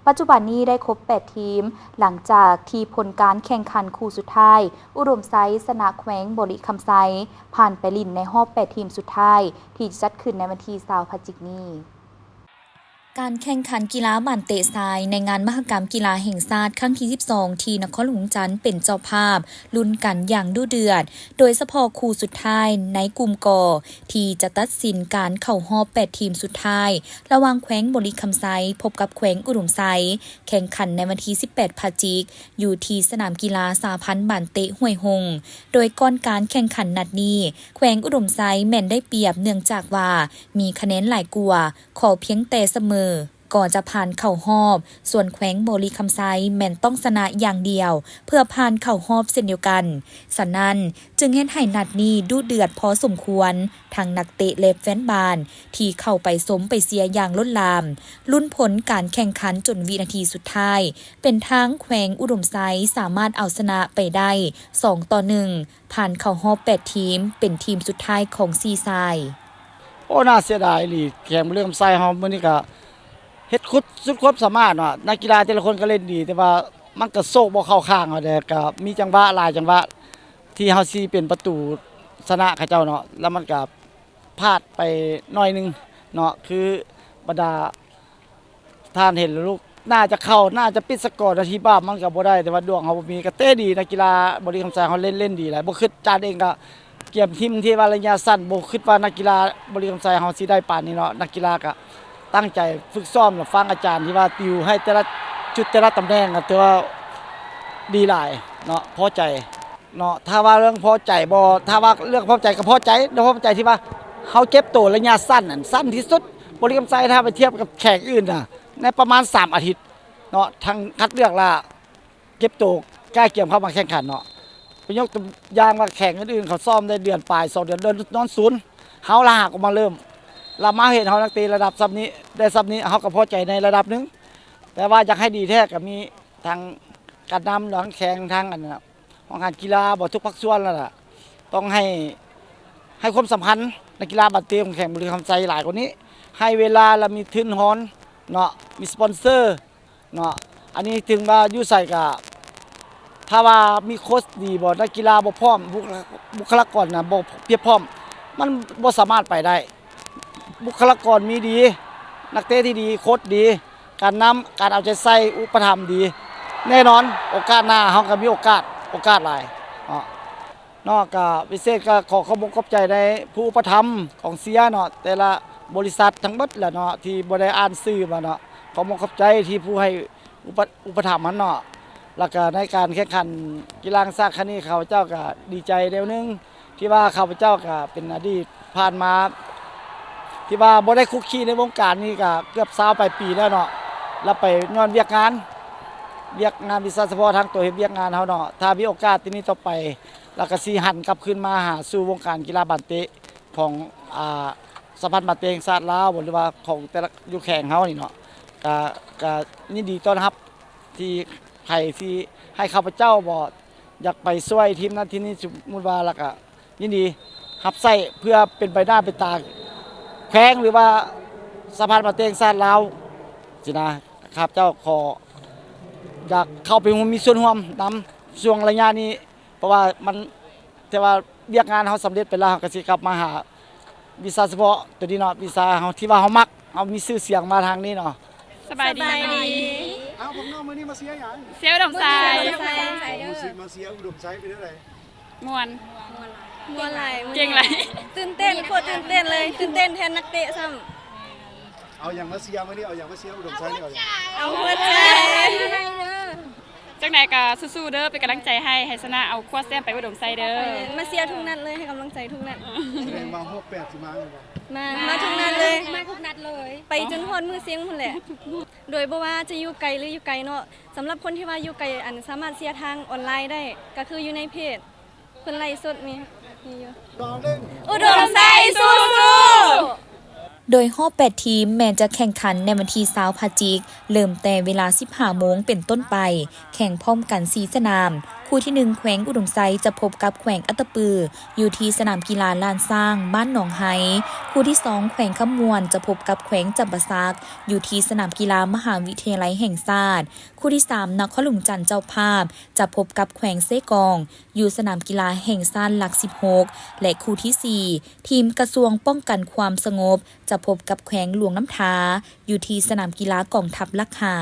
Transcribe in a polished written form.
ปัจจุบันนี้ได้ครบ8ทีมหลังจากที่ผลการแข่งขันคู่สุดท้ายอุดมไซชนะแขวงบริคำไซผ่านไปลิ้นในรอบ8ทีมสุดท้ายที่จัดขึ้นในวันที่20 พฤศจิกายนนี้การแข่งขันกีฬาบ้านเตะทรายในงานมหกรรมกีฬาแห่งชาติครั้งที่12ที่นครหลวงจันทร์เป็นเจ้าภาพลุ้นกันอย่างดุเดือดโดยเฉพาะคู่สุดท้ายในกลุ่มกที่จะตัดสินการเข้ารอบ8ทีมสุดท้ายระหว่างแขวงบริคำไซพบกับแขวงอุดมไซแข่งขันในวันที่18 พฤศจิกายนอยู่ที่สนามกีฬาสหพันธ์บ้านเตะห้วยหงโดยก่อนการแข่งขันนัดนี้แขวงอุดมไซแม่นได้เปรียบเนื่องจากว่ามีคะแนนหลายกว่าขอเพียงแต่เสมอก่อนจะผ่านเข้ารอบส่วนแขวงบริคำไซแม่นต้องชนะอย่างเดียวเพื่อผ่านเข้ารอบเช่นเดียวกันฉะนั้นจึงเฮ็ดให้นัดนี้ดุเดือดพอสมควรทั้งนักเตะและแฟนบอลที่เข้าไปสมไปเสียอย่างล้นหลามลุ้นผลการแข่งขันจนวินาทีสุดท้ายเป็นทางแขวงอุดมไซสามารถเอาชนะไปได้2-1ผ่านเข้ารอบ8ทีมเป็นทีมสุดท้ายของซีไซโอ้น่าเสียดายลีแข่งเรื่องไซเฮามื้อนี้ก็เฮ็ดสุดความสามารถเนาะนักกีฬาแต่ละคนก็เล่นดีแต่ว่ามันก็โซกบ่เข้าข้างเอาแต่ก็มีจังหวะหลายจังหวะที่เฮาสิเป็นประตูชนะเขาเจ้าเนาะแล้วมันก็พลาดไปหน่อยนึงเนาะคือบรรดาท่านเห็นลูกน่าจะเข้าน่าจะปิดสกอร์นาทีบ้ามันก็บ่ได้แต่ว่าดวงเฮาบ่มีก็เตะดีนักกีฬาบริคำไซเฮาเล่นดีหลายบ่คิดจานเองก็เกมทีมที่ว่าระยะสั้นบ่คิดว่านักกีฬาบริคำไซเฮาสิได้ปานนี้เนาะนักกีฬาก็ตั้งใจฝึกซ้อมแล้วฟังอาจารย์ที่ว่าติวให้แต่ละจุดแต่ละตำแหน่งก็ถือว่าดีหลายเนาะพอใจเนาะถ้าว่าเรื่องพอใจบ่ถ้าว่าเรื่องพอใจก็พอใจแล้วพอใจที่ว่าเฮาเก็บตัวระยะสั้นนั่นสั้นที่สุดบริคำไซถ้าไปเทียบกับแข่งอื่นน่ะในประมาณ3อาทิตย์เนาะทั้งคัดเลือกล่ะเก็บตัวใกล้เกี่ยมเข้ามาแข่งขันเนาะไปยกตัวอย่างว่าแข่งอื่นๆเขาซ้อมได้เดือนปลาย2เดือนนอนศูนย์เฮาละหากออกมาเริ่มเรามาเห็นเฮานักเตะระดับซับนี้ได้ซับนี้เฮาก็พอใจในระดับนึงแต่ว่าอยากให้ดีแท้ก็มีทางการนำหลังแข่งทางอันน่ะของการกีฬาบ่ทุกภาคส่วนแล้วล่ะต้องให้ความสำคัญนักกีฬาบัดเตะของแข่งบริคำไซหลายกว่านี้ให้เวลาแล้วมีทุนฮอนเนาะมีสปอนเซอร์เนาะอันนี้ถึงว่าอยู่ใส่ก็ถ้าว่ามีโค้ชดีบ่นักกีฬาบ่พร้อมบุคลากรน่ะบ่เพียบพร้อมมันบ่สามารถไปได้บุคลากรมีดีนักเตะที่ดีโค้ชดีการนำการเอาใจใส่อุปถัมภ์ดีแน่นอนโอกาสหน้าเฮาก็มีโอกาสหลายเนาะก็พิเศษก็ขอขอบคุณขอบใจในผู้อุปถัมภ์ของเสียเนาะแต่ละบริษัททั้งหมดแหละเนาะที่บ่ได้อ่านชื่อมาเนาะขอขอบใจที่ผู้ให้อุปถัมภ์มันเนาะแล้วก็ในการแข่งขันกีฬาซากครั้งนี้ข้าพเจ้าก็ดีใจเดียวนึงที่ว่าข้าพเจ้าก็เป็นอดีตผ่านมาที่ว่าบ่ได้คุกคีในวงการนี้ก็เกือบ20 ปลายปีแล้วเนาะแล้วไปย้อนเวียกงานวิชาเฉพาะทางตัวเฮ็ดเวียกงานเฮาเนาะถ้ามีโอกาสที่นี้ต่อไปแล้วก็สิหันกลับคืนมาหาสู่วงการกีฬาบ้านเตะของสหพันธ์บ้านเตะแห่งชาติลาวหรือว่าของแต่ละอยู่แข่งเฮานี่เนาะก็ยินดีต้อนรับที่ใครที่ให้ข้าพเจ้าบ่อยากไปช่วยทีมนั้นทีนี้สมมุติว่าแล้วก็ยินดีรับใช้เพื่อเป็นใบหน้าเป็นตาแข้งหรือว่าสหพันธ์บ้านเตะแห่งชาติลาวสินะข้าพเจ้าขออยากเข้าไปมีส่วนร่วมนำช่วงระยะนี้เพราะว่ามันแต่ว่าเรียกงานเฮาสำเร็จไปแล้วก็สิกลับมาหาวิชาเฉพาะตัวนี้เนาะวิชาเฮาที่ว่าเฮามักเฮามีชื่อเสียงมาทางนี้เนาะสบายดีเอ้าผมน้องมื้อนี้มาเสียหยังเสียอุดมไซรู้สึกมาเสียอุดมไซเป็นจังได๋ม่วนหลายเก่งหลายตื่นเต้นโคตรตื่นเต้นเลยตื่นเต้นแทนนักเตะซ้ำเอาหยังมาเสียมื้อนี้เอาหยังมาเสียอุดมไซนี่เอาหยังเอาหัวใจจังไหนก็สู้ๆเด้อเป็นกำลังใจให้ชนะเอาควอแซมไปอุดมไซเด้อมาเสียทุกนัดเลยให้กำลังใจทุกนัดแสดงว่า68สิมาแม่นบ่มาทุกนัดเลย ไปจนฮอดมือเสียงพุ่นแหละโดยบ่ว่าจะอยู่ไกลหรืออยู่ไกลเนาะสำหรับคนที่ว่าอยู่ไกลอันสามารถเสียทางออนไลน์ได้ก็คืออยู่ในเพจเพิ่นไลฟ์สดมีอยู่อุดมไซสู้โดยรอบ8ทีมแม้จะแข่งขันในวันที่20 พฤศจิกายนเริ่มแต่เวลา 15 โมงเป็นต้นไปแข่งพร้อมกัน4สนาม คู่ที่1แขวงอุดมไซจะพบกับแขวงอัตตปืออยู่ที่สนามกีฬาลานสร้างบ้านหนองไฮคู่ที่2แขวงขมวนจะพบกับแขวงจำปาสักอยู่ที่สนามกีฬามหาวิทยาลัยแห่งชาติคู่ที่3นครหลวงจันทร์เจ้าภาพจะพบกับแขวงเซกองอยู่สนามกีฬาแห่งชาติหลัก16และคู่ที่4ทีมกระทรวงป้องกันความสงบจะพบกับแขวงหลวงน้ำทาอยู่ที่สนามกีฬากองทัพลักหา